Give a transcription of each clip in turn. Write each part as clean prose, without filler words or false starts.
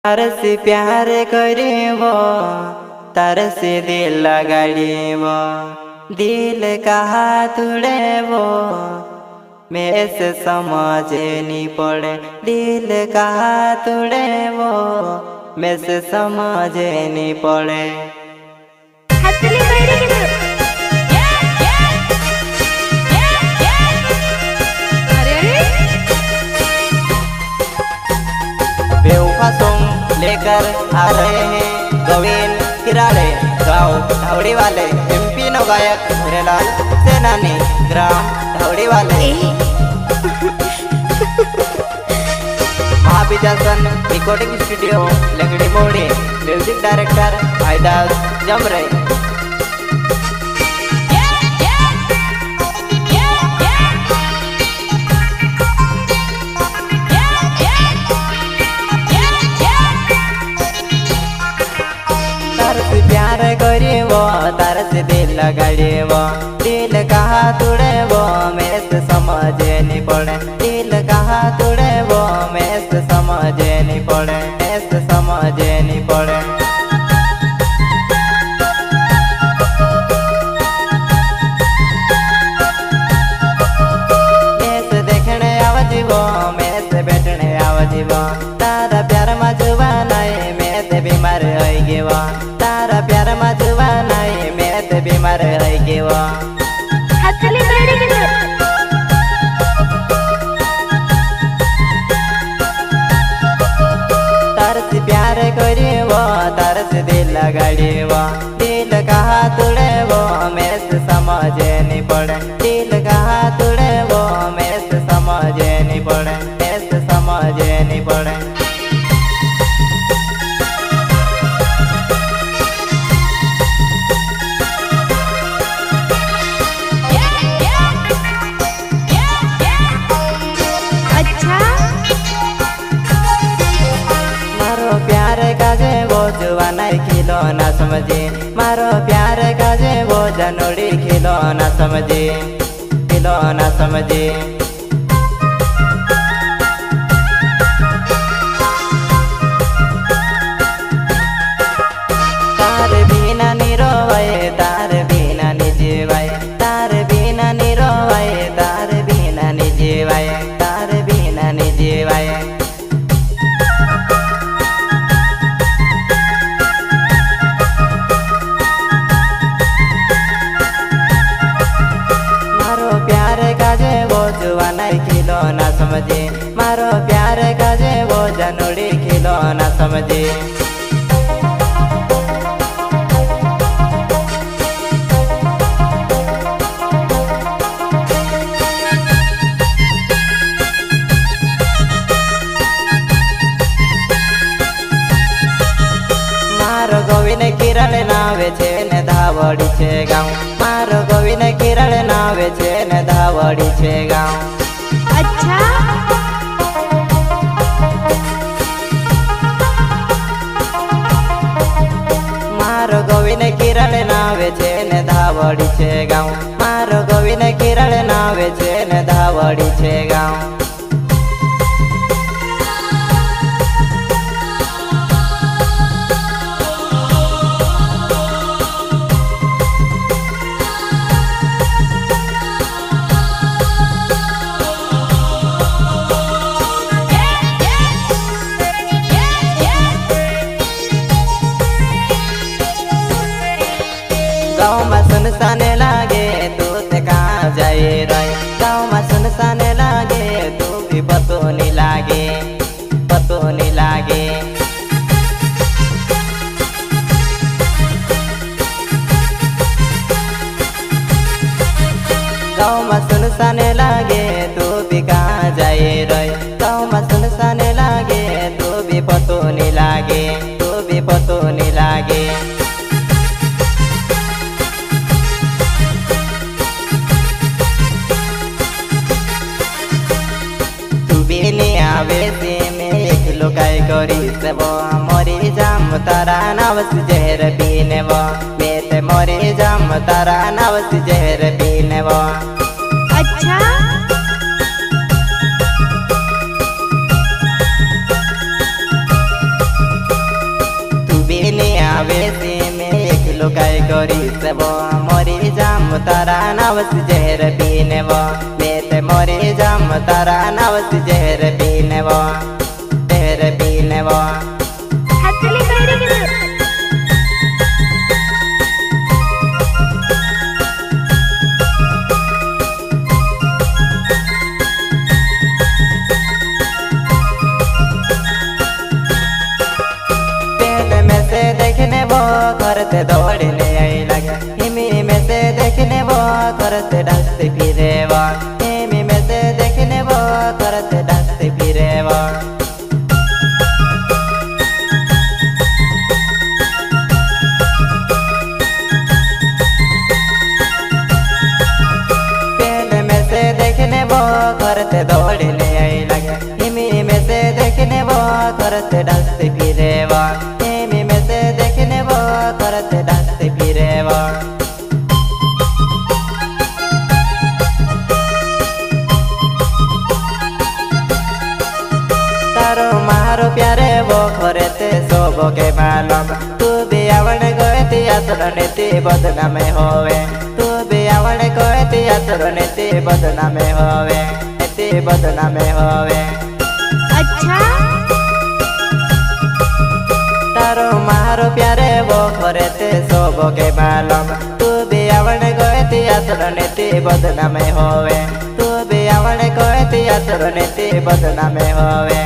तार से प्यार करेबो, तार से दिल लगाड़ेबो, दिल कहा तुड़ेबो, मैं से समझ नहीं पड़े। दिल कहा तुड़ेबो, मैं से समझ नहीं पड़े। बेवफा सॉन्ग लेकर आ रहे हैं गोविंद किराड़े, गाँव ढावड़ी वाले, एमपी नो गायक हिरेलाल सेनानी, ग्राम ढावड़ी वाले। महाविजासन रिकॉर्डिंग स्टूडियो लंगड़ी मोड़ी, म्यूजिक डायरेक्टर भाईदास जमरे। प्यार करेबो, तार से दिल लगाड़ेबो, दिल कहा तुड़ेबो, मैं से समझ नहीं पड़े। दिल कहा तुड़ेबो, मैं से समझ नहीं पड़े, मैं से समझ नहीं पड़े। मैं से देखने आवजीबो, मैं से बैठने आवजीबो, तारा प्यार मजुआ नहीं, मैं से बीमार हो गयो। तारा प्यार मजुआ नहीं, मैं तो बीमार हो गयो। तार से प्यार करेबो, तार से दिल लगाड़ेबो, दिल कहा तुड़ेबो, मैं से समझ नहीं पड़े। दिल कहा तुड़ेबो, मैं से समझ नहीं पड़े, मैं से समझ नहीं पड़े। नहीं खिलो ना समझे, मारो प्यार काजे वो जनोड़ी खिलो ना समझे, खिलो ना समझे। तार बिना निरोवाए, तार बिना निजीवाए, तार बिना निरोवाए, तार बिना निजीवाए, तार बिना निजीवाए। नहीं खिलो ना समझे, मारो प्यार काजे वो जनोड़ी खिलो ना समझे। मारो गोविंद किरण नावे छे ने धावड़ी छे गाँव, मारो गोविंद किरण नावे छे ने धावड़ी छे गाँव। अच्छा मारो गोविंद किरण नावे छे ने धावड़ी छे गाँव, मारो गोविंद किरण नावे छे ने धावड़ी छे गाँव। गाँव में सुनसाने लागे तू ते कहाँ जाए रे, गाँव में सुनसाने लागे तू भी पतो नहीं लागे, पतो नहीं लागे। गाँव में सुनसाने लागे तू भी कहाँ जाए रे, गाँव में सुनसाने लागे तू भी पतो नहीं लागे, तू भी पतो नहीं लागे। आवे से मैं एक लोकाई करी सबो, मोरी जाम तारा नावस जहर पीने वो, मैं ते मोरी जाम तारा नावस जहर पीने वो। अच्छा लुकाई करी सेव मरी जाम तारा नावस जहर पीने वो मैं मरी जाम तारा नावस जहर पीने वो जहर पीने वो हथली करी के देखने वो करते दौड़ने आई लगे हिमी में से देखने वो करते डसते फिरे वो हिमी में से देखने वो करते डसते फिरे वो पहले में से देखने वो करते दौड़ने आई लगे हिमी में से देखने वो करते डसते फिरे वो देखने वो करते डसते फिरे वो तारो मारो प्यारे वो करते सोबो के मालूम तू भी आवड़ गए ती असरने ती बदनाम होवे तू भी आवड़ गए ती असरने ती बदनाम होवे ती बदनाम होवे अच्छा तारो मारो प्यारे वो करते सोबो के मालूम तू भी आवड़ गए ती असरने ती बदनाम होवे तू भी आवड़ गए ती असरने ती बदनाम होवे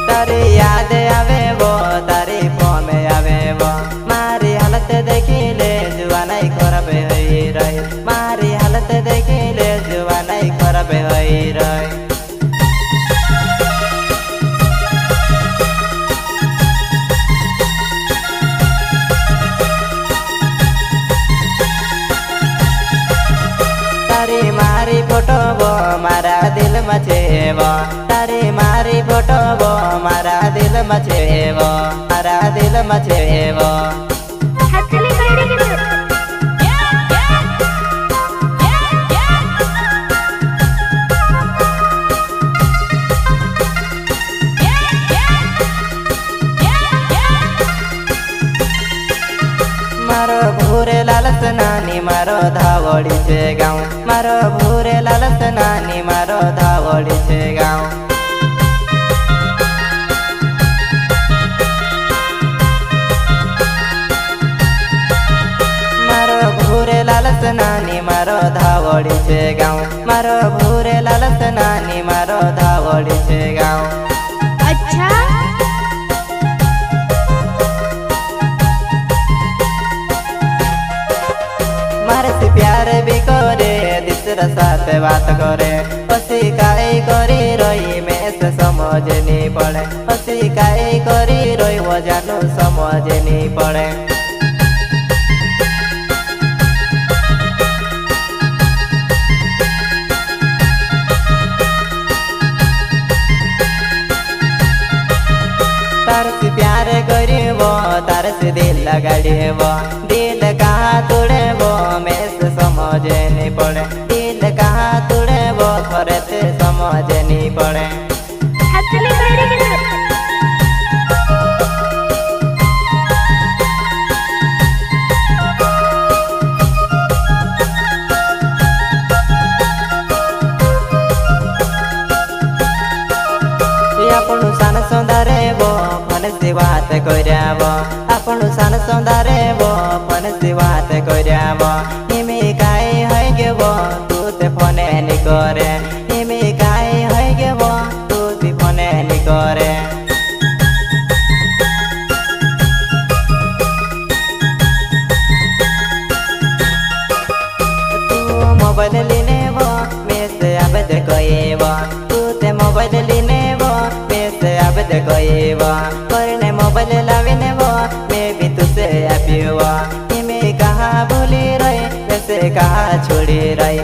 तारी याद आवे वो तारी फोन आवे वो मारी हालत देखी ले जुआ नहीं खराब होई रही मारी हालत देखी ले जुआ नहीं खराब होई रही तारी मारी फोटो वो मारा दिल मचेवो तारी मारी फोटो वो मारा दिल मचेवो मारा दिल मचेवो हथली करी के मारो भूरे लालस नानी मारो धावड़ी छे गाँव मारो भूरे लालस नानी मारो धावड़ी छे गाँव मारो भूरे लालस नानी मारो धावड़ी छे गाँव मारो भूरे लालस नानी मारो धावड़ी छे गाँव अच्छा मारे से प्यार भी करे दूसरा साथ बात करे हसी काई करी रोई में से समझ नहीं पड़े हसी काई करी रोई वो जानू समझ नहीं पड़े तार से प्यार करीबो तार से दिल लगाड़ीबो दिल कहाँ तोड़ेबो में से समझ नहीं पड़े दिल कहाँ तोड़ेबो करते समझ नहीं पड़े हथली करी के आपनु सान सौंदर्य फन से बात कराब आपनु सान सौंदर्य फन से बात कराब हिमी काई है गे तू ते फने नि करे हिमी काई है गे तू ते फने नि करे तू मोबाइल लेने वो में से आबद कोएब तू ते मोबाइल लेने करने मोबाइल लाविने वो मैं भी तुझसे अभी हुआ मैं कहाँ भूली रही वैसे कहाँ छोड़ी रही